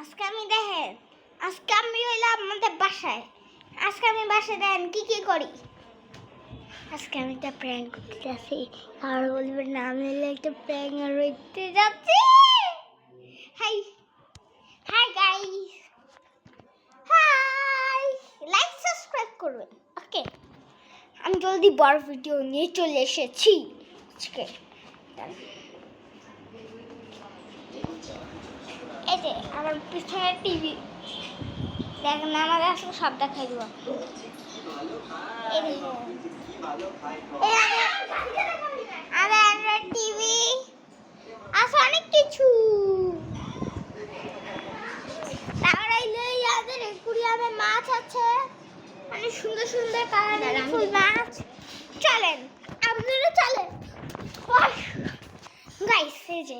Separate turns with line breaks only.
আজকে আমি দেখেন, আজকে আমি হইলাম আমাদের বাসায়। আজকে আমি বাসায় দেখেন কি কি করি। আজকে আমি একটা প্র্যাঙ্ক করতে যাচ্ছি, আর বলবেন না আমি হলে একটা প্র্যাঙ্ক করতে যাচ্ছি। Hi hi guys, hi, like subscribe করবেন। ওকে, আমি জলদি বড় ভিডিও নিয়ে চলে এসেছি আজকে। এই যে আমার পিছনে টিভি দেখেন, আমাদের আসলে সব দেখাই দিব। আমাদের টিভি আছে, অনেক কিছু। তারপরে মাছ আছে, অনেক সুন্দর সুন্দর কালারের ফুল মাছ। চলেন, আপনারা চলেন গাইস। এই যে